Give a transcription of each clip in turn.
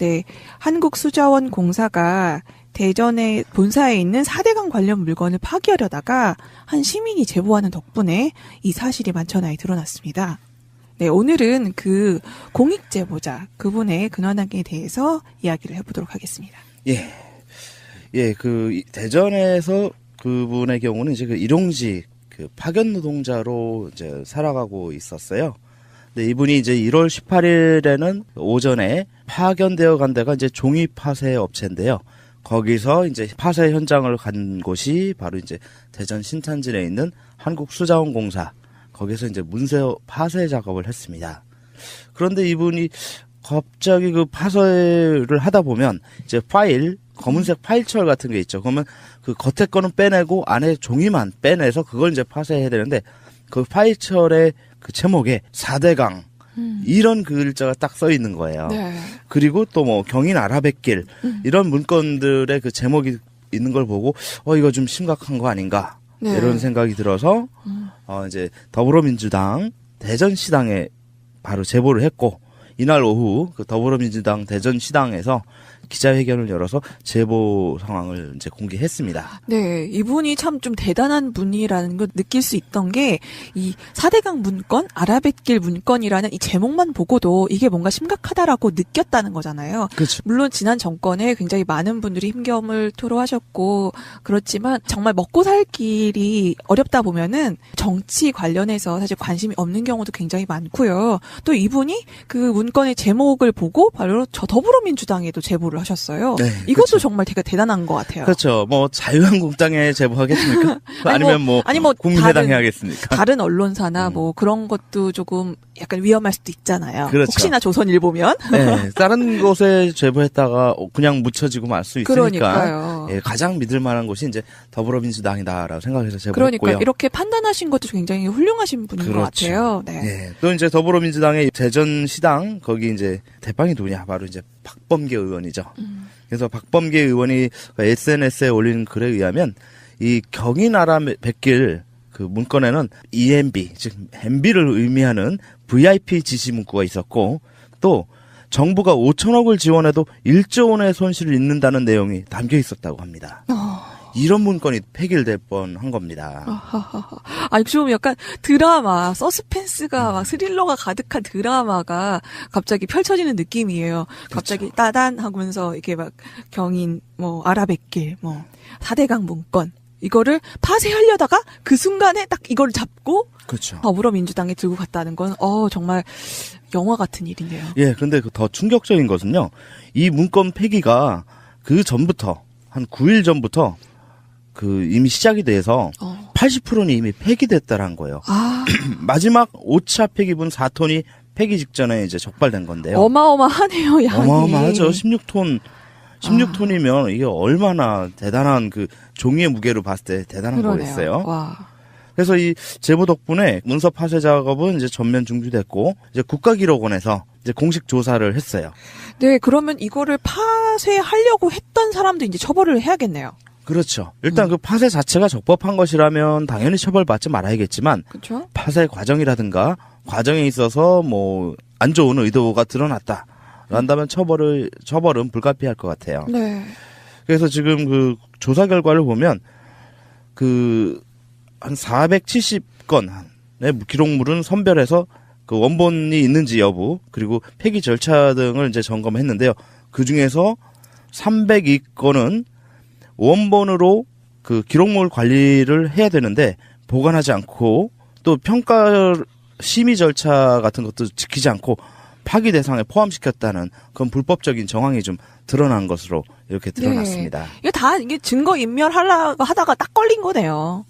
네, 한국수자원공사가 대전의 본사에 있는 4대강 관련 물건을 파기하려다가 한 시민이 제보하는 덕분에 이 사실이 만천하에 드러났습니다. 네, 오늘은 그 공익제보자 그분의 근황에 대해서 이야기를 해보도록 하겠습니다. 그 대전에서 그분의 경우는 이제 그 일용직 그 파견 노동자로 이제 살아가고 있었어요. 근데 이분이 이제 1월 18일에는 오전에 파견되어 간 데가 이제 종이 파쇄 업체인데요. 거기서 이제 파쇄 현장을 간 곳이 바로 이제 대전 신탄진에 있는 한국수자원공사. 거기서 이제 문서 파쇄 작업을 했습니다. 그런데 이분이 갑자기 그 파쇄를 하다 보면 이제 파일, 검은색 파일철 같은 게 있죠. 그러면 그 겉에 거는 빼내고 안에 종이만 빼내서 그걸 이제 파쇄해야 되는데 그 파일철의 그 제목에 4대강 이런 글자가 딱 써 있는 거예요. 네. 그리고 또 뭐 경인 아라뱃길 이런 문건들의 그 제목이 있는 걸 보고 이거 좀 심각한 거 아닌가 네. 이런 생각이 들어서 이제 더불어민주당 대전시당에 바로 제보를 했고 이날 오후 그 더불어민주당 대전시당에서 기자회견을 열어서 제보 상황을 이제 공개했습니다. 네, 이분이 참 좀 대단한 분이라는 걸 느낄 수 있던 게 이 4대강 문건, 아라뱃길 문건이라는 이 제목만 보고도 이게 뭔가 심각하다라고 느꼈다는 거잖아요. 그렇죠. 물론 지난 정권에 굉장히 많은 분들이 힘겨움을 토로하셨고 그렇지만 정말 먹고 살 길이 어렵다 보면은 정치 관련해서 사실 관심이 없는 경우도 굉장히 많고요. 또 이분이 그 문건의 제목을 보고 바로 저 더불어민주당에도 제보를 하셨어요. 네, 이것도 그렇죠. 정말 되게 대단한 것 같아요. 그렇죠. 뭐 자유한국당에 제보하겠습니까? 아니면 국민의당 해야겠습니까? 다른 언론사나 뭐 그런 것도 조금 약간 위험할 수도 있잖아요. 그렇죠. 혹시나 조선일보면. 네, 다른 곳에 제보했다가 그냥 묻혀지고 말 수 있으니까 그러니까요. 예, 가장 믿을 만한 곳이 이제 더불어민주당이다라고 생각해서 제보했고요. 그러니까 이렇게 판단하신 것도 굉장히 훌륭하신 분인 그렇죠. 것 같아요. 네. 예, 또 이제 더불어민주당의 대전시당 거기 이제 대빵이 누구냐 바로 이제 박범계 의원이죠. 그래서 박범계 의원이 SNS에 올린 글에 의하면 이 경인 아라뱃길 그 문건에는 EMB 즉 MB를 의미하는 VIP 지시 문구가 있었고 또 정부가 5천억을 지원해도 1조 원의 손실을 입는다는 내용이 담겨 있었다고 합니다. 이런 문건이 폐기될 뻔한 겁니다. 좀 약간 드라마, 서스펜스가 막 스릴러가 가득한 드라마가 갑자기 펼쳐지는 느낌이에요. 갑자기 그렇죠. 따단 하면서 이렇게 막 경인, 아라뱃길, 4대강 문건. 이거를 파쇄하려다가 그 순간에 딱 이걸 잡고 그렇죠. 더불어민주당에 들고 갔다는 건 정말 영화 같은 일이네요. 예, 근데 더 충격적인 것은요. 이 문건 폐기가 그 전부터 한 9일 전부터 그 이미 시작이 돼서 80%는 이미 폐기됐다라는 거예요. 마지막 5차 폐기분 4톤이 폐기 직전에 이제 적발된 건데요. 어마어마하네요, 양이. 어마어마하죠. 16톤이면 이게 얼마나 대단한 그 종이의 무게로 봤을 때 대단한 거겠어요. 와. 그래서 이 제보 덕분에 문서 파쇄 작업은 이제 전면 중지됐고 이제 국가기록원에서 이제 공식 조사를 했어요. 네, 그러면 이거를 파쇄하려고 했던 사람도 이제 처벌을 해야겠네요. 그렇죠. 일단 그 파쇄 자체가 적법한 것이라면 당연히 처벌받지 말아야겠지만 그렇죠? 파쇄 과정이라든가 과정에 있어서 안 좋은 의도가 드러났다. 한다면 처벌은 불가피할 것 같아요. 네. 그래서 지금 그 조사 결과를 보면 한 470건의 기록물은 선별해서 그 원본이 있는지 여부 그리고 폐기 절차 등을 이제 점검했는데요. 그 중에서 302건은 원본으로 그 기록물 관리를 해야 되는데 보관하지 않고 또 평가 심의 절차 같은 것도 지키지 않고 파기 대상에 포함시켰다는 그런 불법적인 정황이 좀 드러난 것으로 이렇게 드러났습니다. 네. 이게 증거 인멸하려고 하다가 딱 걸린 거네요.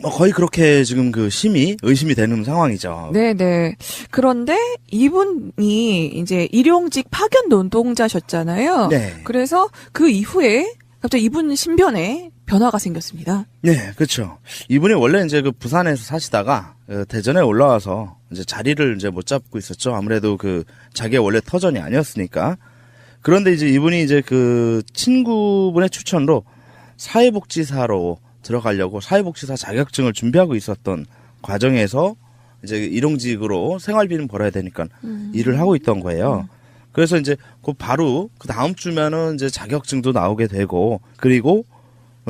거의 그렇게 지금 그 의심이 되는 상황이죠. 네네. 그런데 이분이 이제 일용직 파견 노동자셨잖아요. 네. 그래서 그 이후에 갑자기 이분 신변에 변화가 생겼습니다. 네, 그렇죠. 이분이 원래 이제 그 부산에서 사시다가 대전에 올라와서 이제 자리를 이제 못 잡고 있었죠. 아무래도 그 자기의 원래 터전이 아니었으니까. 그런데 이제 이분이 이제 그 친구분의 추천으로 사회복지사로 들어가려고 사회복지사 자격증을 준비하고 있었던 과정에서 이제 일용직으로 생활비는 벌어야 되니까 일을 하고 있던 거예요. 그래서 이제 그 바로 그 다음 주면은 이제 자격증도 나오게 되고, 그리고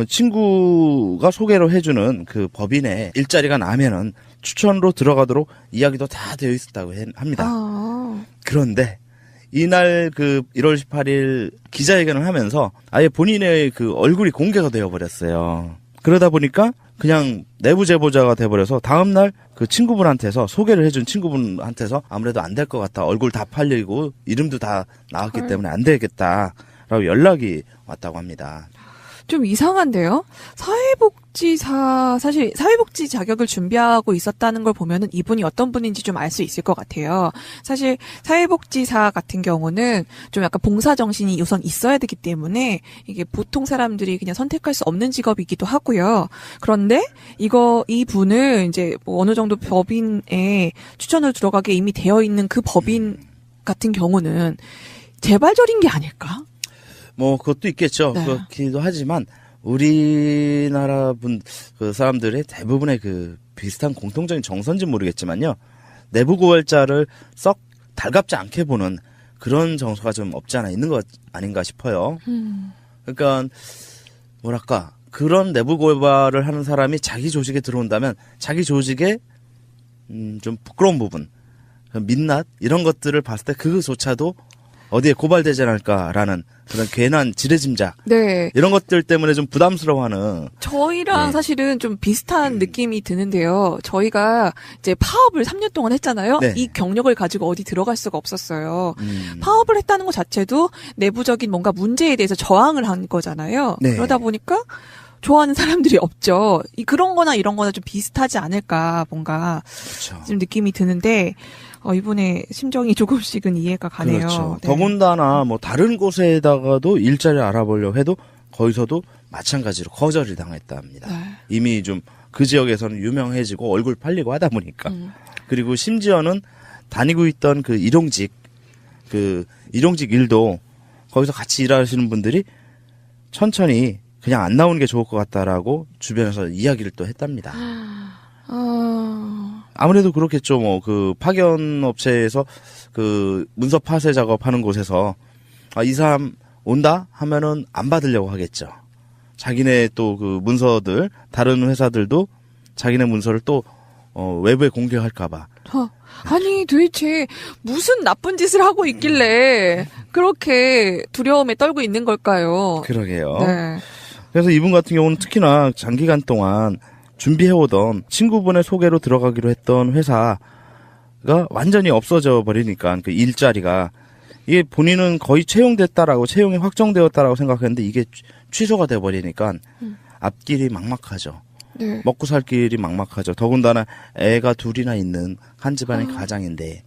친구가 소개로 해주는 그 법인의 일자리가 나면은 추천으로 들어가도록 이야기도 다 되어 있었다고 합니다. 그런데 이날 그 1월 18일 기자회견을 하면서 아예 본인의 그 얼굴이 공개가 되어 버렸어요. 그러다 보니까 그냥 내부 제보자가 돼버려서 다음날 그 친구분한테서 소개를 해준 친구분한테서 아무래도 안 될 것 같다. 얼굴 다 팔리고 이름도 다 나왔기 때문에 안 되겠다라고 연락이 왔다고 합니다. 좀 이상한데요? 사회복지사, 사실 사회복지 자격을 준비하고 있었다는 걸 보면은 이분이 어떤 분인지 좀 알 수 있을 것 같아요. 사실 사회복지사 같은 경우는 좀 약간 봉사정신이 우선 있어야 되기 때문에 이게 보통 사람들이 그냥 선택할 수 없는 직업이기도 하고요. 그런데 이 분을 이제 뭐 어느 정도 법인에 추천을 들어가게 이미 되어 있는 그 법인 같은 경우는 재발절인 게 아닐까? 뭐 그것도 있겠죠. 네. 그렇기도 하지만 우리나라 그 사람들의 대부분의 그 비슷한 공통적인 정서인지 모르겠지만요. 내부 고발자를 썩 달갑지 않게 보는 그런 정서가 좀 없지 않아 있는 것 아닌가 싶어요. 그러니까 뭐랄까 그런 내부 고발을 하는 사람이 자기 조직에 들어온다면 자기 조직에 좀 부끄러운 부분, 민낯 이런 것들을 봤을 때 그거조차도 어디에 고발되지 않을까라는 그런 괜한 지레짐작. 네. 이런 것들 때문에 좀 부담스러워하는. 저희랑 네. 사실은 좀 비슷한 느낌이 드는데요. 저희가 이제 파업을 3년 동안 했잖아요. 네. 이 경력을 가지고 어디 들어갈 수가 없었어요. 파업을 했다는 것 자체도 내부적인 뭔가 문제에 대해서 저항을 한 거잖아요. 네. 그러다 보니까 좋아하는 사람들이 없죠. 그런 거나 이런 거나 좀 비슷하지 않을까 뭔가 그렇죠. 좀 느낌이 드는데 이분의 심정이 조금씩은 이해가 가네요. 그렇죠. 네. 더군다나 뭐 다른 곳에다가도 일자리를 알아보려고 해도 거기서도 마찬가지로 거절을 당했답니다. 네. 이미 좀 그 지역에서는 유명해지고 얼굴 팔리고 하다 보니까. 그리고 심지어는 다니고 있던 그 일용직 일도 거기서 같이 일하시는 분들이 천천히 그냥 안 나오는 게 좋을 것 같다라고 주변에서 이야기를 또 했답니다. 아무래도 그렇겠죠. 뭐 그 파견 업체에서 그 문서 파쇄 작업하는 곳에서 이 사람 온다 하면은 안 받으려고 하겠죠. 자기네 또 그 문서들 다른 회사들도 자기네 문서를 또 외부에 공개할까봐. 아니 도대체 무슨 나쁜 짓을 하고 있길래 그렇게 두려움에 떨고 있는 걸까요? 그러게요. 네. 그래서 이분 같은 경우는 특히나 장기간 동안 준비해오던 친구분의 소개로 들어가기로 했던 회사가 완전히 없어져 버리니까 그 일자리가 이게 본인은 거의 채용이 확정되었다라고 생각했는데 이게 취소가 돼 버리니까 앞길이 막막하죠. 네. 먹고 살 길이 막막하죠. 더군다나 애가 둘이나 있는 한 집안의 가장인데.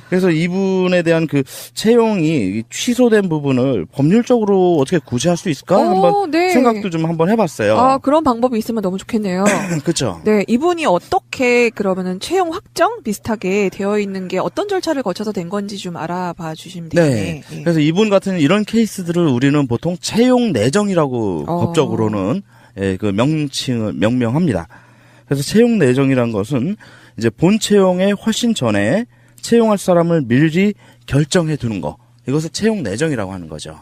그래서 이분에 대한 그 채용이 취소된 부분을 법률적으로 어떻게 구제할 수 있을까? 한번 네. 생각도 좀 한번 해봤어요. 그런 방법이 있으면 너무 좋겠네요. 그렇죠. 네, 이분이 어떻게 그러면은 채용 확정 비슷하게 되어 있는 게 어떤 절차를 거쳐서 된 건지 좀 알아봐 주시면 되겠네요. 네. 그래서 이분 같은 이런 케이스들을 우리는 보통 채용 내정이라고 법적으로는 그 명명합니다. 그래서 채용 내정이란 것은 이제 본 채용에 훨씬 전에 채용할 사람을 미리 결정해 두는 거. 이것을 채용 내정이라고 하는 거죠.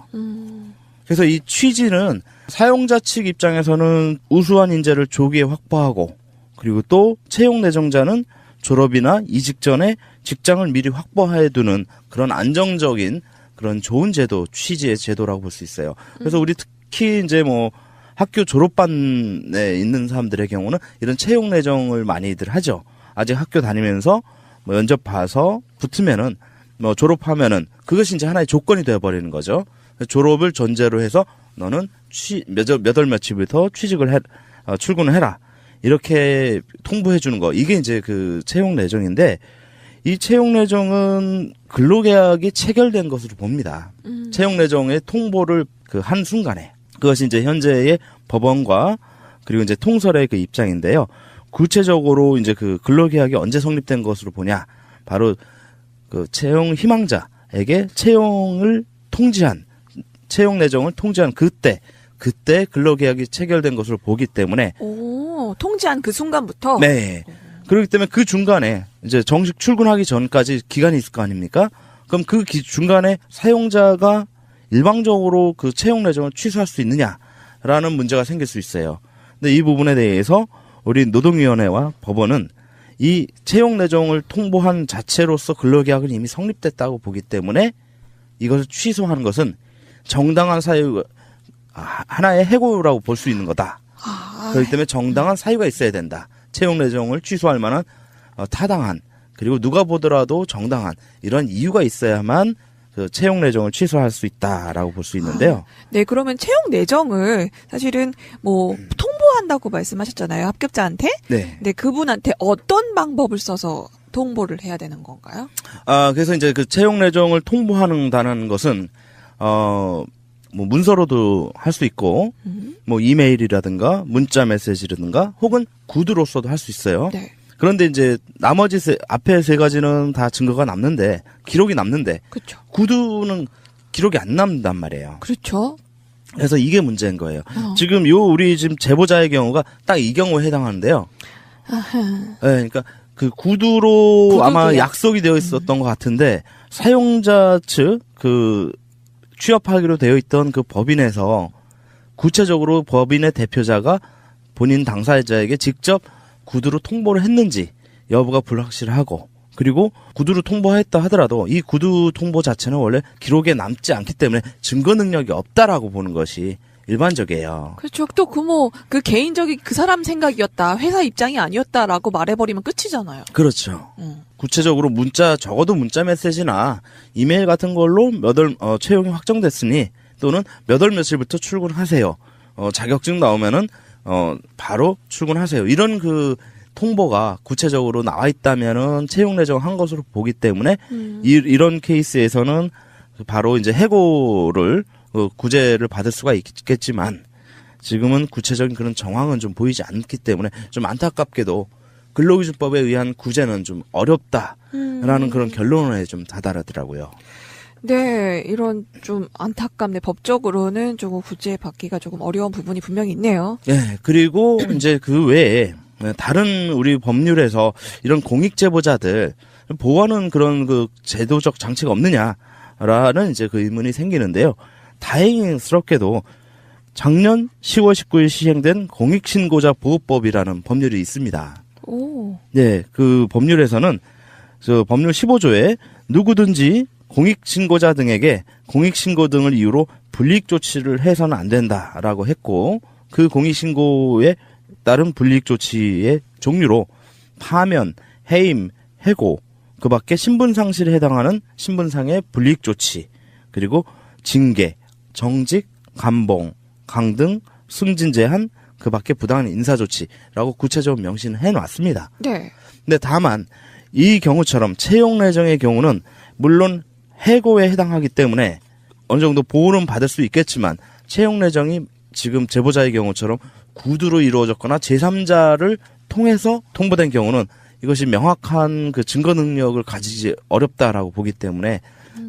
그래서 이 취지는 사용자 측 입장에서는 우수한 인재를 조기에 확보하고 그리고 또 채용 내정자는 졸업이나 이직 전에 직장을 미리 확보해 두는 그런 안정적인 그런 좋은 제도, 취지의 제도라고 볼 수 있어요. 그래서 우리 특히 이제 뭐 학교 졸업반에 있는 사람들의 경우는 이런 채용 내정을 많이들 하죠. 아직 학교 다니면서 뭐 면접 봐서 붙으면은 뭐 졸업하면은 그것이 이제 하나의 조건이 되어 버리는 거죠. 졸업을 전제로 해서 너는 몇 월 며칠부터 출근을 해라. 이렇게 통보해 주는 거. 이게 이제 그 채용 내정인데 이 채용 내정은 근로계약이 체결된 것으로 봅니다. 채용 내정의 통보를 그 한 순간에 그것이 이제 현재의 법원과 그리고 이제 통설의 그 입장인데요. 구체적으로 이제 그 근로계약이 언제 성립된 것으로 보냐? 바로 그 채용 희망자에게 채용 내정을 통지한 그때 근로계약이 체결된 것으로 보기 때문에. 통지한 그 순간부터? 네. 그렇기 때문에 그 중간에 이제 정식 출근하기 전까지 기간이 있을 거 아닙니까? 그럼 그 중간에 사용자가 일방적으로 그 채용 내정을 취소할 수 있느냐라는 문제가 생길 수 있어요. 근데 이 부분에 대해서 우리 노동위원회와 법원은 이 채용 내정을 통보한 자체로서 근로계약은 이미 성립됐다고 보기 때문에 이것을 취소하는 것은 정당한 사유, 하나의 해고라고 볼 수 있는 거다. 그렇기 때문에 정당한 사유가 있어야 된다. 채용 내정을 취소할 만한 타당한, 그리고 누가 보더라도 정당한 이런 이유가 있어야만 그 채용 내정을 취소할 수 있다라고 볼 수 있는데요. 네, 그러면 채용 내정을 사실은 뭐 통보한다고 말씀하셨잖아요. 합격자한테. 네. 근데 그분한테 어떤 방법을 써서 통보를 해야 되는 건가요? 그래서 이제 그 채용 내정을 통보한다는 것은 뭐 문서로도 할 수 있고, 뭐 이메일이라든가 문자 메시지라든가 혹은 구두로서도 할 수 있어요. 네. 그런데 이제 나머지 앞에 세 가지는 다 증거가 남는데, 기록이 남는데, 그렇죠. 구두는 기록이 안 남는단 말이에요. 그렇죠. 그래서 이게 문제인 거예요. 지금 우리 지금 제보자의 경우가 딱 이 경우에 해당하는데요. 네, 그러니까 그 구두로 아마 구두도요. 약속이 되어 있었던 것 같은데, 사용자 측 취업하기로 되어 있던 그 법인에서 구체적으로 법인의 대표자가 본인 당사자에게 직접 구두로 통보를 했는지 여부가 불확실하고, 그리고 구두로 통보했다 하더라도 이 구두 통보 자체는 원래 기록에 남지 않기 때문에 증거 능력이 없다라고 보는 것이 일반적이에요. 그렇죠. 또 그 개인적인 그 사람 생각이었다. 회사 입장이 아니었다라고 말해버리면 끝이잖아요. 그렇죠. 구체적으로 적어도 문자 메시지나 이메일 같은 걸로 채용이 확정됐으니, 또는 몇 월 며칠부터 출근하세요. 자격증 나오면은 바로 출근하세요. 이런 그 통보가 구체적으로 나와 있다면은 채용 내정한 것으로 보기 때문에 이런 케이스에서는 바로 이제 해고를 구제를 받을 수가 있겠지만, 지금은 구체적인 그런 정황은 좀 보이지 않기 때문에 좀 안타깝게도 근로기준법에 의한 구제는 좀 어렵다라는 그런 결론에 좀 다다르더라고요. 네, 이런 좀 안타깝네. 법적으로는 조금 구제받기가 조금 어려운 부분이 분명히 있네요. 네, 그리고 이제 그 외에 다른 우리 법률에서 이런 공익제보자들 보호하는 그런 그 제도적 장치가 없느냐라는 이제 그 의문이 생기는데요. 다행스럽게도 작년 10월 19일 시행된 공익신고자 보호법이라는 법률이 있습니다. 오. 네, 그 법률에서는 법률 15조에 누구든지 공익신고자 등에게 공익신고 등을 이유로 불이익 조치를 해서는 안 된다라고 했고, 그 공익신고에 따른 불이익 조치의 종류로 파면, 해임, 해고, 그 밖에 신분상실에 해당하는 신분상의 불이익 조치, 그리고 징계, 정직, 감봉, 강등, 승진 제한, 그 밖에 부당한 인사조치라고 구체적으로 명시는 해놨습니다. 네. 근데 다만 이 경우처럼 채용 내정의 경우는 물론 해고에 해당하기 때문에 어느 정도 보호는 받을 수 있겠지만, 채용 내정이 지금 제보자의 경우처럼 구두로 이루어졌거나 제3자를 통해서 통보된 경우는 이것이 명확한 그 증거 능력을 가지지 어렵다라고 보기 때문에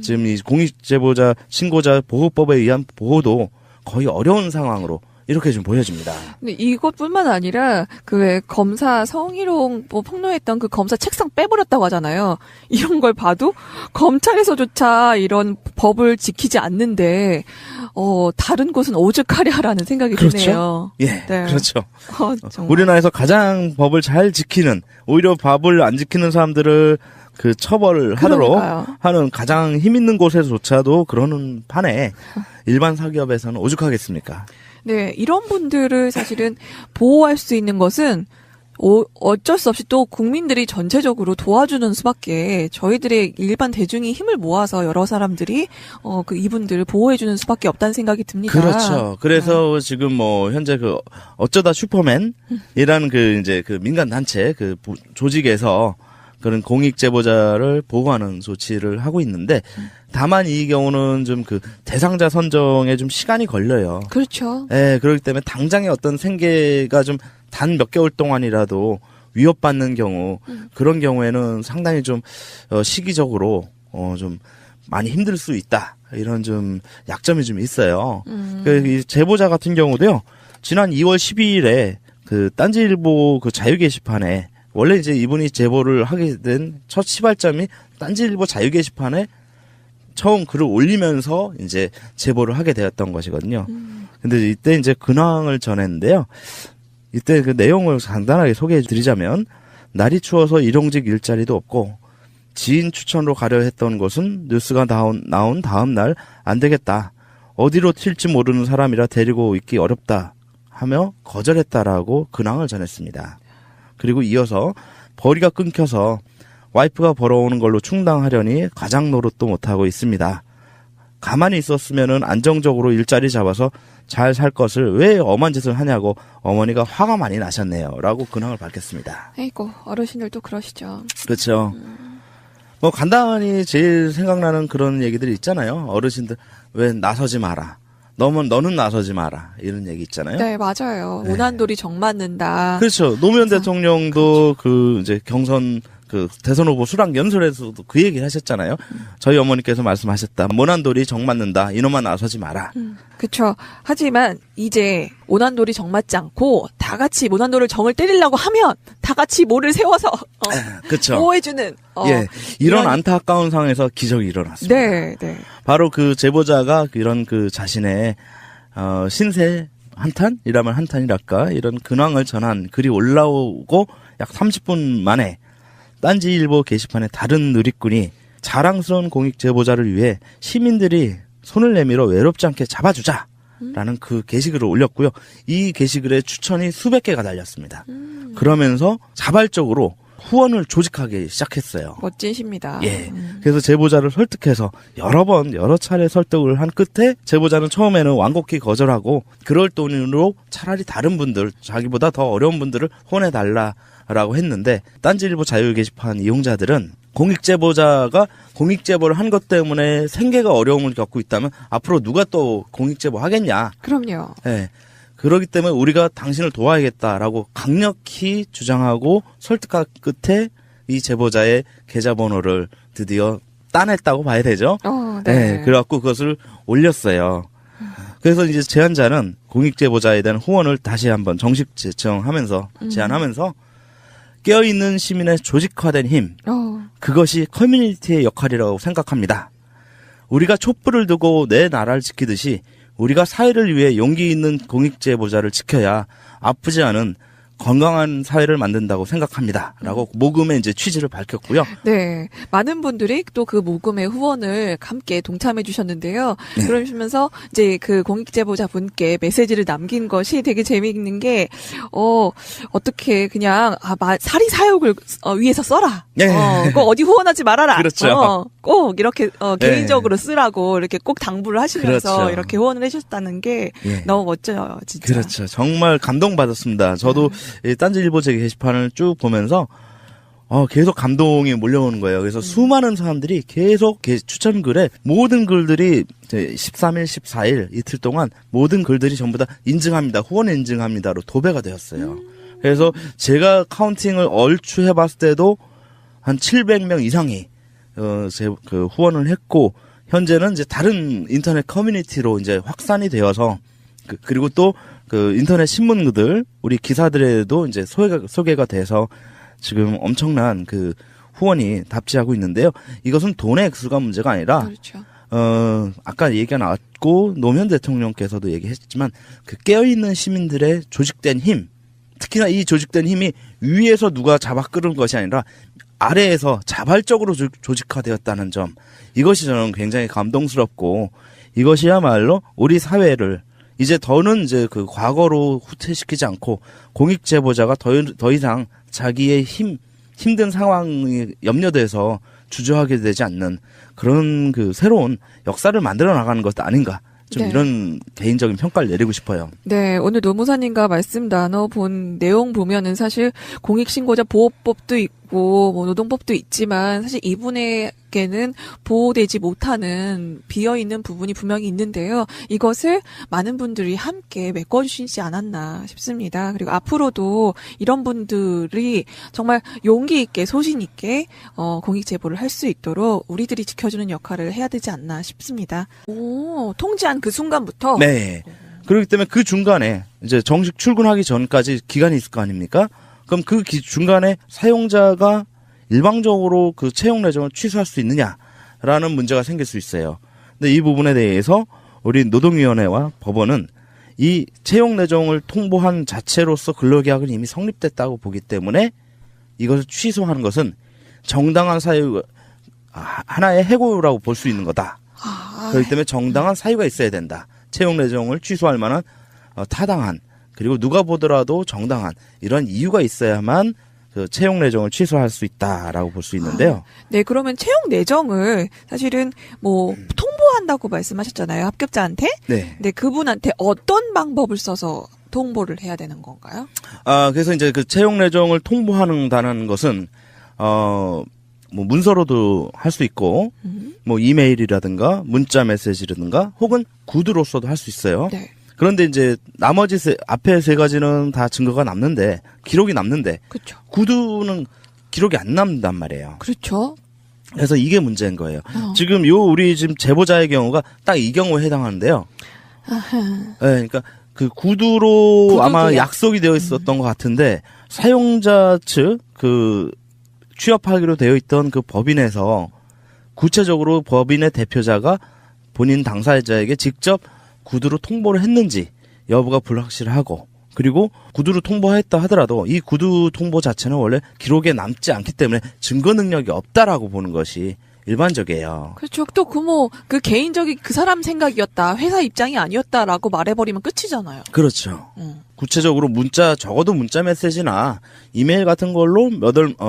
지금 이 공익제보자 신고자 보호법에 의한 보호도 거의 어려운 상황으로 이렇게 좀 보여집니다. 근데 이것뿐만 아니라 그 왜 검사 성희롱 폭로했던 그 검사 책상 빼버렸다고 하잖아요. 이런 걸 봐도 검찰에서조차 이런 법을 지키지 않는데 다른 곳은 오죽하랴라는 생각이 그렇죠? 드네요. 예, 네. 그렇죠. 정말. 우리나라에서 가장 법을 잘 지키는, 오히려 법을 안 지키는 사람들을 그 처벌을 하도록 그러니까요. 하는 가장 힘 있는 곳에서조차도 그러는 판에 일반 사기업에서는 오죽하겠습니까? 네, 이런 분들을 사실은 보호할 수 있는 것은 어쩔 수 없이 또 국민들이 전체적으로 도와주는 수밖에, 저희들의 일반 대중이 힘을 모아서 여러 사람들이 이분들을 보호해주는 수밖에 없다는 생각이 듭니다. 그렇죠. 그래서 지금 뭐 현재 그 어쩌다 슈퍼맨이라는 그 이제 그 민간 단체 그 조직에서 그런 공익 제보자를 보호하는 조치를 하고 있는데, 다만 이 경우는 좀 그 대상자 선정에 좀 시간이 걸려요. 그렇죠. 예, 그렇기 때문에 당장의 어떤 생계가 좀 단 몇 개월 동안이라도 위협받는 경우, 그런 경우에는 상당히 좀 시기적으로 좀 많이 힘들 수 있다, 이런 좀 약점이 좀 있어요. 이 제보자 같은 경우도요, 지난 2월 12일에 그 딴지일보 그 자유 게시판에, 원래 이제 이분이 제보를 하게 된 첫 시발점이 딴지일보 자유 게시판에 처음 글을 올리면서 이제 제보를 하게 되었던 것이거든요. 근데 이때 이제 근황을 전했는데요. 이때 그 내용을 간단하게 소개해 드리자면, 날이 추워서 일용직 일자리도 없고 지인 추천으로 가려 했던 곳은 뉴스가 나온 다음 날 안 되겠다. 어디로 튈지 모르는 사람이라 데리고 있기 어렵다 하며 거절했다라고 근황을 전했습니다. 그리고 이어서 벌이가 끊겨서 와이프가 벌어오는 걸로 충당하려니 가장 노릇도 못하고 있습니다. 가만히 있었으면은 안정적으로 일자리 잡아서 잘 살 것을 왜 엄한 짓을 하냐고 어머니가 화가 많이 나셨네요. 라고 근황을 밝혔습니다. 아이고, 어르신들도 그러시죠. 그렇죠. 뭐 간단히 제일 생각나는 그런 얘기들이 있잖아요. 어르신들 왜 나서지 마라. 너는 나서지 마라. 이런 얘기 있잖아요. 네, 맞아요. 네. 오난돌이 정 맞는다. 그렇죠. 노무현 그래서, 대통령도 그 이제 경선 그 대선 후보 수락 연설에서도 그 얘기를 하셨잖아요. 저희 어머니께서 말씀하셨다. 모난돌이 정 맞는다. 이놈만 나서지 마라. 그쵸. 하지만 이제 오난돌이 정 맞지 않고 다 같이 모난돌을 정을 때리려고 하면 다 같이 모를 세워서 그렇죠. 보호해주는 예, 이런 안타까운 상황에서 기적이 일어났습니다. 네, 네. 바로 그 제보자가 이런 그 자신의 신세 한탄이라면 한탄이랄까 이런 근황을 전한 글이 올라오고 약 30분 만에 딴지일보 게시판에 다른 누리꾼이 자랑스러운 공익 제보자를 위해 시민들이 손을 내밀어 외롭지 않게 잡아주자라는 그 게시글을 올렸고요. 이 게시글에 추천이 수백 개가 달렸습니다. 그러면서 자발적으로 후원을 조직하기 시작했어요. 멋지십니다. 예. 그래서 제보자를 설득해서 여러 차례 설득을 한 끝에 제보자는 처음에는 완곡히 거절하고 그럴 돈으로 차라리 다른 분들, 자기보다 더 어려운 분들을 후원해달라라고 했는데 딴지일보 자유 게시판 이용자들은 공익제보자가 공익제보를 한 것 때문에 생계가 어려움을 겪고 있다면 앞으로 누가 또 공익제보 하겠냐. 그럼요. 예. 그렇기 때문에 우리가 당신을 도와야겠다라고 강력히 주장하고 설득한 끝에 이 제보자의 계좌번호를 드디어 따냈다고 봐야 되죠. 네. 그래갖고 그것을 올렸어요. 그래서 이제 제안자는 공익제보자에 대한 후원을 다시 한번 정식 제청하면서 제안하면서 깨어있는 시민의 조직화된 힘, 그것이 커뮤니티의 역할이라고 생각합니다. 우리가 촛불을 두고 내 나라를 지키듯이 우리가 사회를 위해 용기 있는 공익제보자를 지켜야 아프지 않은 건강한 사회를 만든다고 생각합니다. 라고 모금의 이제 취지를 밝혔고요. 네. 많은 분들이 또 그 모금의 후원을 함께 동참해 주셨는데요. 네. 그러시면서 이제 그 공익제보자 분께 메시지를 남긴 것이 되게 재미있는 게, 어떻게 그냥, 사리 사욕을 위해서 써라. 네. 꼭 어디 후원하지 말아라. 그렇죠. 꼭 이렇게, 네. 개인적으로 쓰라고 이렇게 꼭 당부를 하시면서 그렇죠. 이렇게 후원을 해주셨다는 게 예. 너무 멋져요, 진짜. 그렇죠. 정말 감동받았습니다. 저도 이 딴지일보 제 게시판을 쭉 보면서 계속 감동이 몰려오는 거예요. 그래서 수많은 사람들이 계속 추천글에 모든 글들이 13일, 14일 이틀 동안 모든 글들이 전부 다 인증합니다. 후원 인증합니다로 도배가 되었어요. 그래서 제가 카운팅을 얼추 해봤을 때도 한 700명 이상이 그 후원을 했고 현재는 이제 다른 인터넷 커뮤니티로 이제 확산이 되어서 그리고 또 그 인터넷 신문들 우리 기사들에도 이제 소개가 돼서 지금 엄청난 그 후원이 답지하고 있는데요. 이것은 돈의 액수가 문제가 아니라 그렇죠. 아까 얘기가 나왔고 노무현 대통령께서도 얘기했지만 그 깨어있는 시민들의 조직된 힘, 특히나 이 조직된 힘이 위에서 누가 잡아 끌은 것이 아니라 아래에서 자발적으로 조직화되었다는 점, 이것이 저는 굉장히 감동스럽고 이것이야말로 우리 사회를 이제 더는 이제 그 과거로 후퇴시키지 않고 공익제보자가 더 이상 자기의 힘든 상황이 염려돼서 주저하게 되지 않는 그런 그 새로운 역사를 만들어 나가는 것 아닌가. 좀 네. 이런 개인적인 평가를 내리고 싶어요. 네, 오늘 노무사님과 말씀 나눠본 내용 보면은 사실 공익신고자 보호법도 있고 뭐 노동법도 있지만 사실 이분에게는 보호되지 못하는 비어있는 부분이 분명히 있는데요. 이것을 많은 분들이 함께 메꿔주시지 않았나 싶습니다. 그리고 앞으로도 이런 분들이 정말 용기 있게 소신 있게 공익제보를 할 수 있도록 우리들이 지켜주는 역할을 해야 되지 않나 싶습니다. 통지한 그 순간부터 네. 그렇기 때문에 그 중간에 이제 정식 출근하기 전까지 기간이 있을 거 아닙니까? 그럼 그 중간에 사용자가 일방적으로 그 채용 내정을 취소할 수 있느냐? 라는 문제가 생길 수 있어요. 근데 이 부분에 대해서 우리 노동위원회와 법원은 이 채용 내정을 통보한 자체로서 근로계약은 이미 성립됐다고 보기 때문에 이것을 취소하는 것은 정당한 사유, 하나의 해고라고 볼 수 있는 거다. 그렇기 때문에 정당한 사유가 있어야 된다. 채용 내정을 취소할 만한 타당한, 그리고 누가 보더라도 정당한 이런 이유가 있어야만 그 채용 내정을 취소할 수 있다라고 볼 수 있는데요. 네, 그러면 채용 내정을 사실은 뭐 통보한다고 말씀하셨잖아요. 합격자한테. 네. 근데 그분한테 어떤 방법을 써서 통보를 해야 되는 건가요? 그래서 이제 그 채용 내정을 통보한다는 것은 뭐 문서로도 할 수 있고, 뭐 이메일이라든가 문자 메시지라든가 혹은 구두로서도 할 수 있어요. 네. 그런데 이제 나머지 앞에 세 가지는 다 증거가 남는데, 기록이 남는데, 그렇죠. 구두는 기록이 안 남는단 말이에요. 그렇죠. 그래서 이게 문제인 거예요. 지금 우리 지금 제보자의 경우가 딱 이 경우에 해당하는데요. 네, 그러니까 그 구두로 아마 계약. 약속이 되어 있었던 것 같은데, 사용자 측 취업하기로 되어 있던 그 법인에서 구체적으로 법인의 대표자가 본인 당사자에게 직접 구두로 통보를 했는지 여부가 불확실하고, 그리고 구두로 통보했다 하더라도 이 구두 통보 자체는 원래 기록에 남지 않기 때문에 증거 능력이 없다라고 보는 것이 일반적이에요. 그렇죠. 또 그 개인적인 그 사람 생각이었다. 회사 입장이 아니었다라고 말해버리면 끝이잖아요. 그렇죠. 구체적으로 적어도 문자 메시지나 이메일 같은 걸로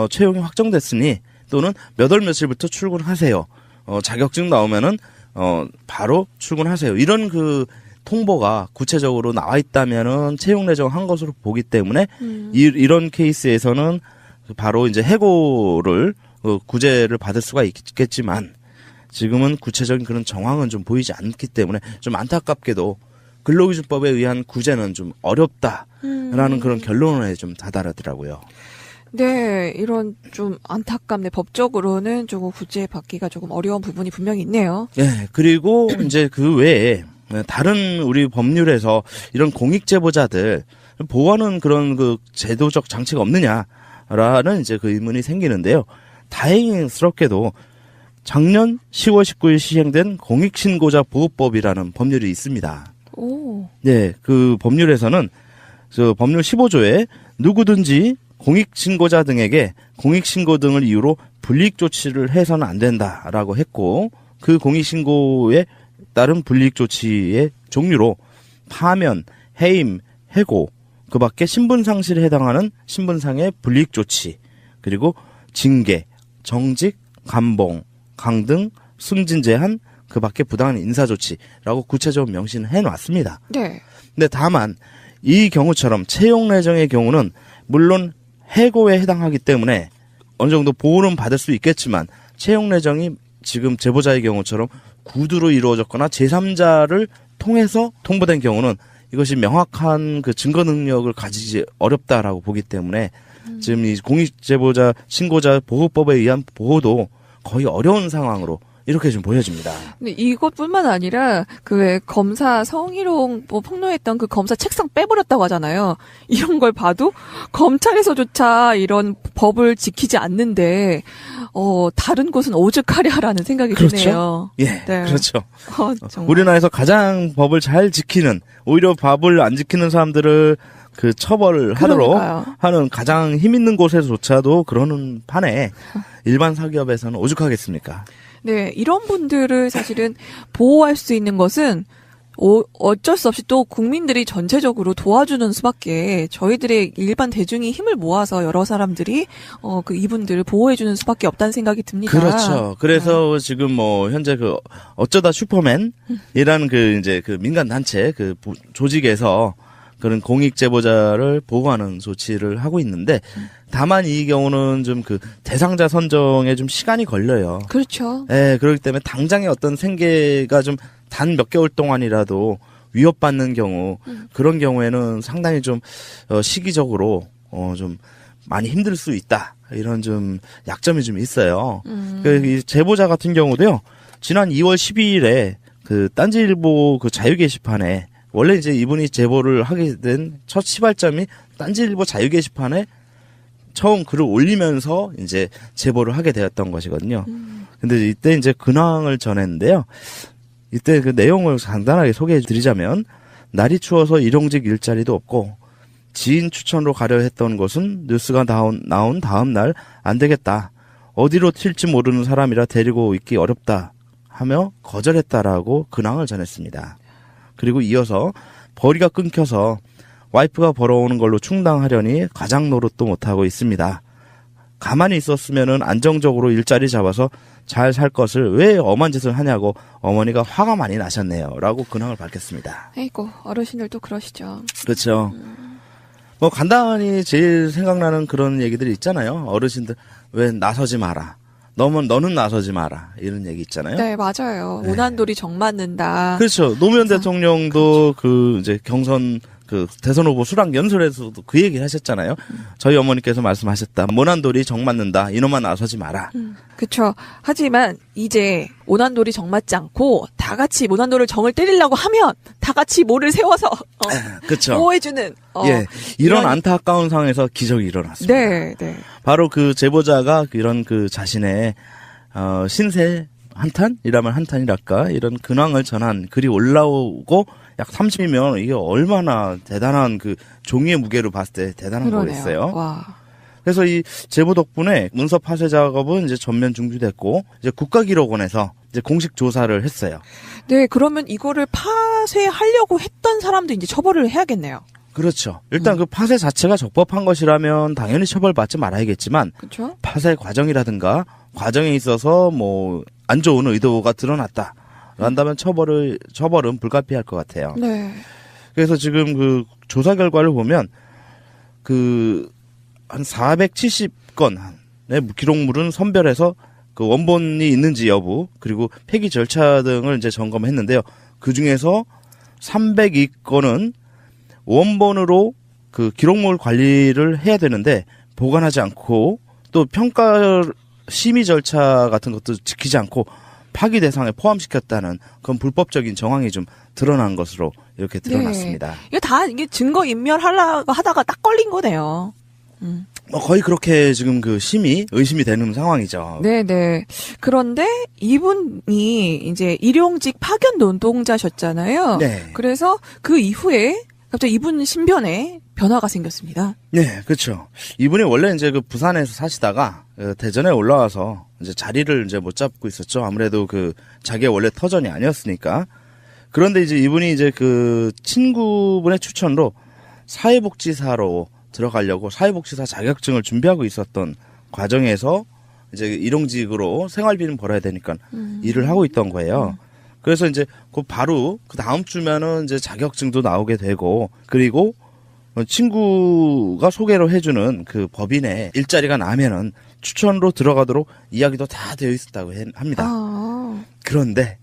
채용이 확정됐으니 또는 몇 월 며칠부터 출근하세요. 자격증 나오면은 바로 출근하세요. 이런 그 통보가 구체적으로 나와 있다면은 채용 내정한 것으로 보기 때문에 이런 케이스에서는 바로 이제 해고를 구제를 받을 수가 있겠지만, 지금은 구체적인 그런 정황은 좀 보이지 않기 때문에 좀 안타깝게도 근로기준법에 의한 구제는 좀 어렵다라는 그런 결론에 좀 다다르더라고요. 네, 이런 좀 안타깝네. 법적으로는 조금 구제받기가 조금 어려운 부분이 분명히 있네요. 네, 그리고 이제 그 외에 다른 우리 법률에서 이런 공익제보자들 보호하는 그런 그 제도적 장치가 없느냐라는 이제 그 의문이 생기는데요. 다행스럽게도 작년 10월 19일 시행된 공익신고자 보호법이라는 법률이 있습니다. 오. 네, 그 법률에서는 법률 15조에 누구든지 공익신고자 등에게 공익신고 등을 이유로 불이익 조치를 해서는 안 된다라고 했고, 그 공익신고에 따른 불이익 조치의 종류로 파면, 해임, 해고, 그 밖에 신분상실에 해당하는 신분상의 불이익 조치, 그리고 징계, 정직, 감봉, 강등, 승진 제한, 그 밖에 부당한 인사조치라고 구체적으로 명시해 놨습니다. 네. 근데 다만 이 경우처럼 채용 내정의 경우는 물론 해고에 해당하기 때문에 어느 정도 보호는 받을 수 있겠지만, 채용 내정이 지금 제보자의 경우처럼 구두로 이루어졌거나 제3자를 통해서 통보된 경우는 이것이 명확한 그 증거 능력을 가지지 어렵다라고 보기 때문에 지금 이 공익제보자 신고자 보호법에 의한 보호도 거의 어려운 상황으로 이렇게 좀 보여집니다. 근데 이것뿐만 아니라 그 왜 검사 성희롱 폭로했던 그 검사 책상 빼버렸다고 하잖아요. 이런 걸 봐도 검찰에서조차 이런 법을 지키지 않는데 다른 곳은 오죽하랴라는 생각이 그렇죠? 드네요. 예, 네. 그렇죠. 정말. 우리나라에서 가장 법을 잘 지키는, 오히려 법을 안 지키는 사람들을 그 처벌을 하도록 그러니까요. 하는 가장 힘 있는 곳에서조차도 그러는 판에 일반 사기업에서는 오죽하겠습니까? 네, 이런 분들을 사실은 보호할 수 있는 것은 어쩔 수 없이 또 국민들이 전체적으로 도와주는 수밖에, 저희들의 일반 대중이 힘을 모아서 여러 사람들이 이분들을 보호해주는 수밖에 없다는 생각이 듭니다. 그렇죠. 그래서 지금 뭐 현재 그 어쩌다 슈퍼맨이라는 그 이제 그 민간 단체 그 조직에서 그런 공익 제보자를 보호하는 조치를 하고 있는데, 다만 이 경우는 좀 그 대상자 선정에 좀 시간이 걸려요. 그렇죠. 예, 그렇기 때문에 당장의 어떤 생계가 좀 단 몇 개월 동안이라도 위협받는 경우, 그런 경우에는 상당히 좀 시기적으로 좀 많이 힘들 수 있다. 이런 좀 약점이 좀 있어요. 이 제보자 같은 경우도요. 지난 2월 12일에 그 딴지일보 그 자유 게시판에, 원래 이제 이분이 제보를 하게 된 첫 시발점이 딴지일보 자유 게시판에 처음 글을 올리면서 이제 제보를 하게 되었던 것이거든요. 근데 이때 이제 근황을 전했는데요. 이때 그 내용을 간단하게 소개해 드리자면, 날이 추워서 일용직 일자리도 없고 지인 추천으로 가려 했던 곳은 뉴스가 나온 다음 날 안 되겠다. 어디로 튈지 모르는 사람이라 데리고 있기 어렵다 하며 거절했다라고 근황을 전했습니다. 그리고 이어서 벌이가 끊겨서 와이프가 벌어오는 걸로 충당하려니 가장 노릇도 못하고 있습니다. 가만히 있었으면은 안정적으로 일자리 잡아서 잘 살 것을 왜 엄한 짓을 하냐고 어머니가 화가 많이 나셨네요. 라고 근황을 밝혔습니다. 아이고, 어르신들도 그러시죠. 그렇죠. 뭐 간단히 제일 생각나는 그런 얘기들이 있잖아요. 어르신들 왜 나서지 마라. 너는 나서지 마라. 이런 얘기 있잖아요. 네, 맞아요. 네. 오난돌이 정 맞는다. 그렇죠. 노무현 그래서- 대통령도 그 이제 경선 그 대선 후보 수락 연설에서도 그 얘기 하셨잖아요. 저희 어머니께서 말씀하셨다. 모난돌이 정 맞는다. 이놈만 나서지 마라. 그쵸. 하지만 이제 오난돌이 정 맞지 않고 다 같이 오난돌을 정을 때리려고 하면 다 같이 모를 세워서 그렇죠. 보호해주는. 예, 이런 이런- 안타까운 상황에서 기적이 일어났습니다. 네, 네. 바로 그 제보자가 이런 그 자신의 신세 한탄이라면 한탄이랄까 이런 근황을 전한 글이 올라오고 약 30이면 이게 얼마나 대단한 그 종이의 무게로 봤을 때 대단한 거겠어요. 와. 그래서 이 제보 덕분에 문서 파쇄 작업은 이제 전면 중지됐고 이제 국가기록원에서 이제 공식 조사를 했어요. 네, 그러면 이거를 파쇄하려고 했던 사람도 이제 처벌을 해야겠네요. 그렇죠. 일단 그 파쇄 자체가 적법한 것이라면 당연히 처벌받지 말아야겠지만 그렇죠? 파쇄 과정이라든가 과정에 있어서 뭐 안 좋은 의도가 드러났다. 한다면 처벌은 불가피할 것 같아요. 네. 그래서 지금 그 조사 결과를 보면 그 한 470건의 기록물은 선별해서 그 원본이 있는지 여부 그리고 폐기 절차 등을 이제 점검했는데요. 그 중에서 302건은 원본으로 그 기록물 관리를 해야 되는데 보관하지 않고 또 평가 심의 절차 같은 것도 지키지 않고 파기 대상에 포함시켰다는 그런 불법적인 정황이 좀 드러난 것으로 이렇게 드러났습니다. 이게 증거 인멸하려고 하다가 딱 걸린 거네요. 뭐 거의 그렇게 지금 그 의심이 되는 상황이죠. 네네. 그런데 이분이 이제 일용직 파견 노동자셨잖아요. 네. 그래서 그 이후에 갑자기 이분 신변에 변화가 생겼습니다. 네, 그렇죠. 이분이 원래 이제 그 부산에서 사시다가 대전에 올라와서 이제 자리를 이제 못 잡고 있었죠. 아무래도 그 자기의 원래 터전이 아니었으니까. 그런데 이제 이분이 이제 그 친구분의 추천으로 사회복지사로 들어가려고 사회복지사 자격증을 준비하고 있었던 과정에서 이제 일용직으로 생활비는 벌어야 되니까 일을 하고 있던 거예요. 그래서 이제 그 바로 그 다음 주면은 이제 자격증도 나오게 되고 그리고 친구가 소개로 해주는 그 법인의 일자리가 나면은 추천으로 들어가도록 이야기도 다 되어 있었다고 합니다. 아. 그런데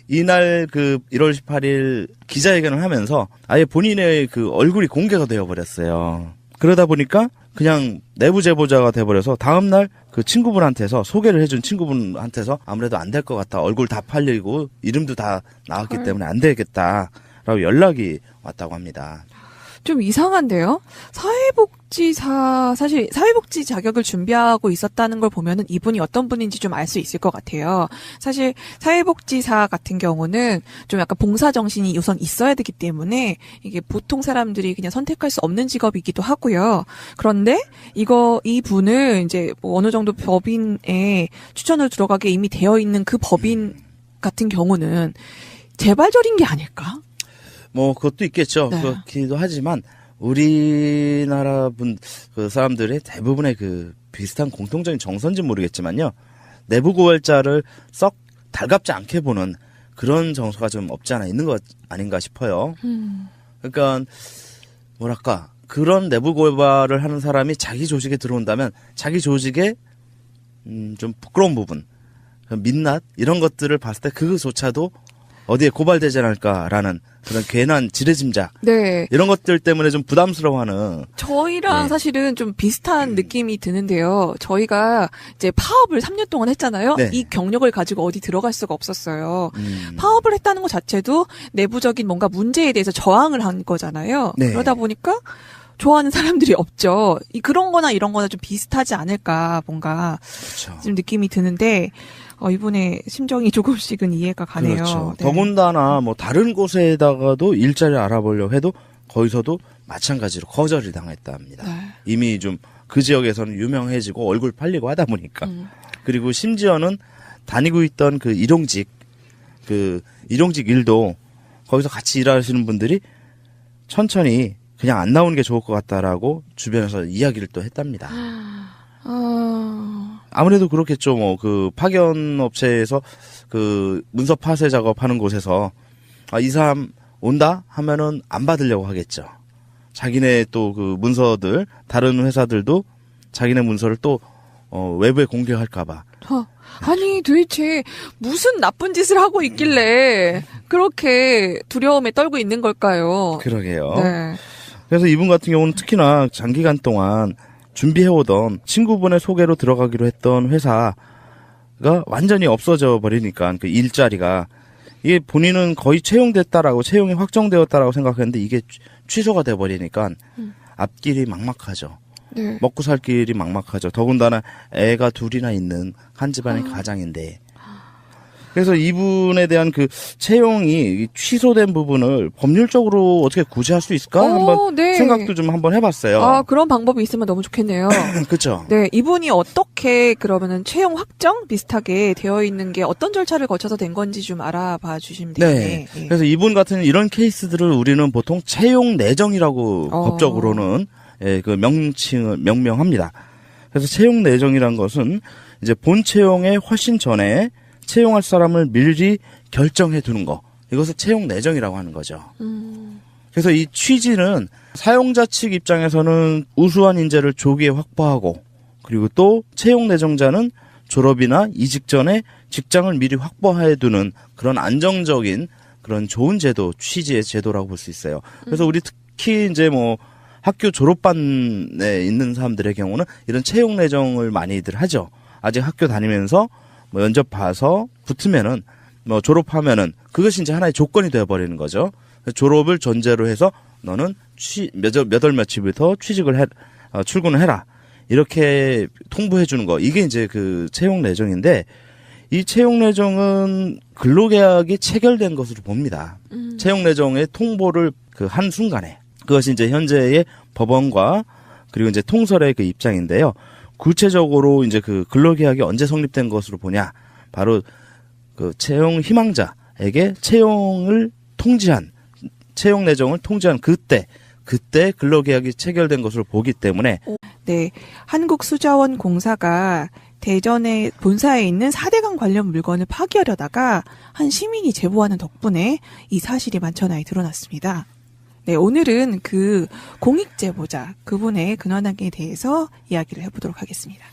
이날 그 1월 18일 기자회견을 하면서 아예 본인의 그 얼굴이 공개가 되어 버렸어요. 그러다 보니까 그냥 내부 제보자가 돼버려서 다음날 그 친구분한테서 소개를 해준 친구분한테서 아무래도 안 될 것 같다. 얼굴 다 팔리고 이름도 다 나왔기 때문에 안 되겠다라고 연락이 왔다고 합니다. 좀 이상한데요? 사실 사회복지 자격을 준비하고 있었다는 걸 보면은 이분이 어떤 분인지 좀 알 수 있을 것 같아요. 사실 사회복지사 같은 경우는 좀 약간 봉사정신이 우선 있어야 되기 때문에 이게 보통 사람들이 그냥 선택할 수 없는 직업이기도 하고요. 그런데 이 분을 이제 뭐 어느 정도 법인에 추천을 들어가게 이미 되어 있는 그 법인 같은 경우는 재발절인 게 아닐까? 뭐 그것도 있겠죠. 네. 그렇기도 하지만 우리나라 그 사람들의 대부분의 그 비슷한 공통적인 정서인지 모르겠지만요. 내부 고발자를 썩 달갑지 않게 보는 그런 정서가 좀 없지 않아 있는 것 아닌가 싶어요. 그러니까 뭐랄까 그런 내부 고발을 하는 사람이 자기 조직에 들어온다면 자기 조직에 좀 부끄러운 부분, 민낯 이런 것들을 봤을 때 그거조차도 어디에 고발되지 않을까라는 그런 괜한 지레짐작 네. 이런 것들 때문에 좀 부담스러워하는 저희랑 네. 사실은 좀 비슷한 느낌이 드는데요. 저희가 이제 파업을 3년 동안 했잖아요. 네. 이 경력을 가지고 어디 들어갈 수가 없었어요. 파업을 했다는 것 자체도 내부적인 뭔가 문제에 대해서 저항을 한 거잖아요. 네. 그러다 보니까 좋아하는 사람들이 없죠. 그런 거나 이런 거나 좀 비슷하지 않을까 뭔가 그렇죠. 좀 느낌이 드는데 이분의 심정이 조금씩은 이해가 가네요. 그렇죠. 네. 더군다나 뭐 다른 곳에다가도 일자리 알아보려고 해도 거기서도 마찬가지로 거절을 당했다 합니다. 네. 이미 좀 그 지역에서는 유명해지고 얼굴 팔리고 하다 보니까. 그리고 심지어는 다니고 있던 그 일용직 일도 거기서 같이 일하시는 분들이 천천히 그냥 안 나오는 게 좋을 것 같다라고 주변에서 이야기를 또 했답니다. 아무래도 그렇겠죠. 뭐 그 파견 업체에서 그 문서 파쇄 작업하는 곳에서 이 사람 온다 하면은 안 받으려고 하겠죠. 자기네 또 그 문서들 다른 회사들도 자기네 문서를 또 외부에 공개할까봐. 아니 도대체 무슨 나쁜 짓을 하고 있길래 그렇게 두려움에 떨고 있는 걸까요? 그러게요. 네. 그래서 이분 같은 경우는 특히나 장기간 동안 준비해오던 친구분의 소개로 들어가기로 했던 회사가 완전히 없어져 버리니까 그 일자리가 이게 본인은 거의 채용이 확정되었다라고 생각했는데 이게 취소가 돼 버리니까 앞길이 막막하죠. 네. 먹고 살 길이 막막하죠. 더군다나 애가 둘이나 있는 한 집안의 가장인데. 그래서 이분에 대한 그 채용이 취소된 부분을 법률적으로 어떻게 구제할 수 있을까? 한번 네. 생각도 좀 한번 해봤어요. 그런 방법이 있으면 너무 좋겠네요. 그렇죠. 네, 이분이 어떻게 그러면은 채용 확정 비슷하게 되어 있는 게 어떤 절차를 거쳐서 된 건지 좀 알아봐 주시면 되겠네요. 네. 그래서 이분 같은 이런 케이스들을 우리는 보통 채용 내정이라고 법적으로는 그 명명합니다. 그래서 채용 내정이란 것은 이제 본 채용에 훨씬 전에 채용할 사람을 미리 결정해 두는 거. 이것을 채용 내정이라고 하는 거죠. 그래서 이 취지는 사용자 측 입장에서는 우수한 인재를 조기에 확보하고 그리고 또 채용 내정자는 졸업이나 이직 전에 직장을 미리 확보해 두는 그런 안정적인 그런 좋은 제도, 취지의 제도라고 볼 수 있어요. 그래서 우리 특히 이제 뭐 학교 졸업반에 있는 사람들의 경우는 이런 채용 내정을 많이들 하죠. 아직 학교 다니면서 뭐 면접 봐서 붙으면은 뭐 졸업하면은 그것이 이제 하나의 조건이 되어 버리는 거죠. 졸업을 전제로 해서 너는 몇 월 며칠부터 출근을 해라. 이렇게 통보해 주는 거. 이게 이제 그 채용 내정인데 이 채용 내정은 근로계약이 체결된 것으로 봅니다. 채용 내정의 통보를 그 한 순간에 그것이 이제 현재의 법원과 그리고 이제 통설의 그 입장인데요. 구체적으로 이제 그 근로계약이 언제 성립된 것으로 보냐? 바로 그 채용 희망자에게 채용 내정을 통지한 그때 근로계약이 체결된 것으로 보기 때문에 네, 한국수자원공사가 대전의 본사에 있는 4대강 관련 물건을 파기하려다가 한 시민이 제보하는 덕분에 이 사실이 만천하에 드러났습니다. 네, 오늘은 그 공익제보자 그분의 근황에 대해서 이야기를 해보도록 하겠습니다.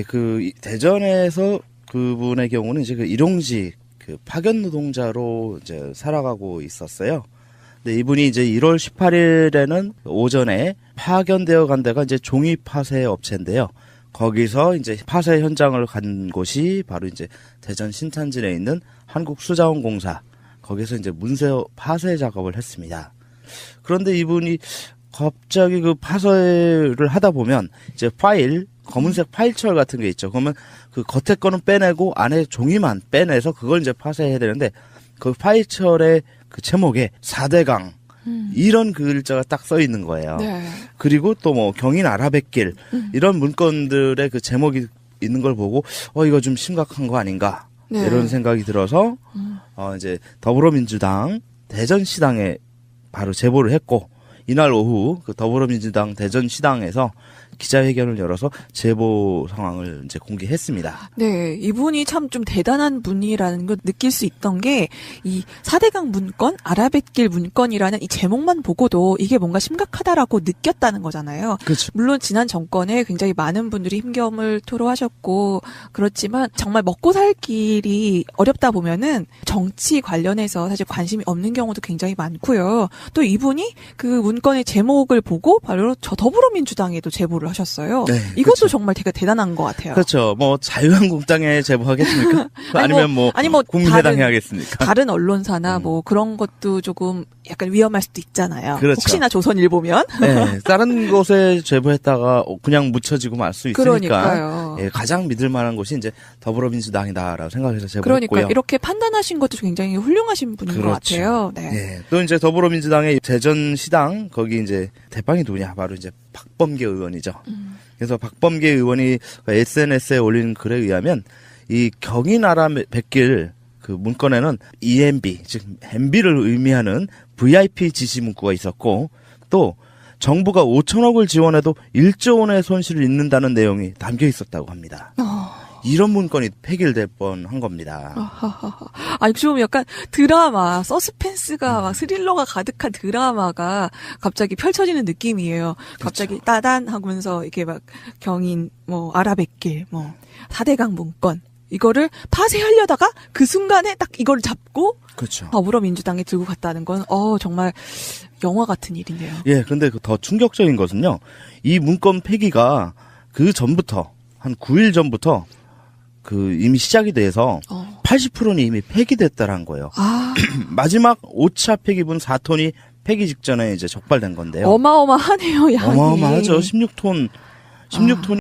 그 대전에서 그분의 경우는 이제 그 일용직 그 파견 노동자로 이제 살아가고 있었어요. 근데 이분이 이제 1월 18일에는 오전에 파견되어 간 데가 이제 종이 파쇄 업체인데요. 거기서 이제 파쇄 현장을 간 곳이 바로 이제 대전 신탄진에 있는 한국수자원공사. 거기서 이제 문서 파쇄 작업을 했습니다. 그런데 이분이 갑자기 그 파쇄를 하다 보면 이제 검은색 파일철 같은 게 있죠. 그러면 그 겉에 거는 빼내고 안에 종이만 빼내서 그걸 이제 파쇄해야 되는데 그 파일철의 그 제목에 4대강 이런 글자가 딱 써 있는 거예요. 네. 그리고 또 뭐 경인 아라뱃길 이런 문건들의 그 제목이 있는 걸 보고 이거 좀 심각한 거 아닌가 네. 이런 생각이 들어서 이제 더불어민주당 대전시당에 바로 제보를 했고 이날 오후 그 더불어민주당 대전시당에서 기자회견을 열어서 제보 상황을 이제 공개했습니다. 네, 이분이 참 좀 대단한 분이라는 걸 느낄 수 있던 게 이 4대강 문건, 아라뱃길 문건이라는 이 제목만 보고도 이게 뭔가 심각하다라고 느꼈다는 거잖아요. 그렇죠. 물론 지난 정권에 굉장히 많은 분들이 힘겨움을 토로하셨고 그렇지만 정말 먹고 살 길이 어렵다 보면은 정치 관련해서 사실 관심이 없는 경우도 굉장히 많고요. 또 이분이 그 문건의 제목을 보고 바로 저 더불어민주당에도 제보를 제보를 하셨어요. 네, 이것도 그쵸. 정말 되게 대단한 것 같아요. 그렇죠. 뭐 자유한국당에 제보하겠습니까? 아니면 뭐 국민의당 다른- 해야겠습니까? 다른 언론사나 뭐 그런 것도 조금 약간 위험할 수도 있잖아요. 그렇죠. 혹시나 조선일보면 네, 다른 곳에 제보했다가 그냥 묻혀지고 말 수 있으니까 그러니까요. 예, 가장 믿을 만한 곳이 이제 더불어민주당이다라고 생각해서 그러니까 제보했고요. 이렇게 판단하신 것도 굉장히 훌륭하신 분인 것 그렇죠. 같아요. 네. 예, 또 이제 더불어민주당의 대전시당 거기 이제 대빵이 누구냐 바로 이제 박범계 의원이죠. 그래서 박범계 의원이 SNS에 올린 글에 의하면 이 경인아라 백길 그 문건에는 EMB 즉 MB를 의미하는 VIP 지시 문구가 있었고 또 정부가 5천억을 지원해도 1조 원의 손실을 입는다는 내용이 담겨 있었다고 합니다. 이런 문건이 폐기될 뻔한 겁니다. 아니, 좀 약간 드라마, 서스펜스가 막 스릴러가 가득한 드라마가 갑자기 펼쳐지는 느낌이에요. 갑자기 따단 하면서 이렇게 막 경인, 뭐, 아라뱃길, 뭐, 4대강 문건. 이거를 파쇄하려다가 그 순간에 딱 이걸 잡고 그렇죠. 더불어민주당에 들고 갔다는 건, 정말 영화 같은 일이네요. 예, 근데 더 충격적인 것은요. 이 문건 폐기가 그 전부터 한 9일 전부터 그 이미 시작이 돼서 80%는 이미 폐기됐다라는 거예요. 마지막 5차 폐기분 4톤이 폐기 직전에 이제 적발된 건데요. 어마어마하네요, 양이. 어마어마하죠. 16톤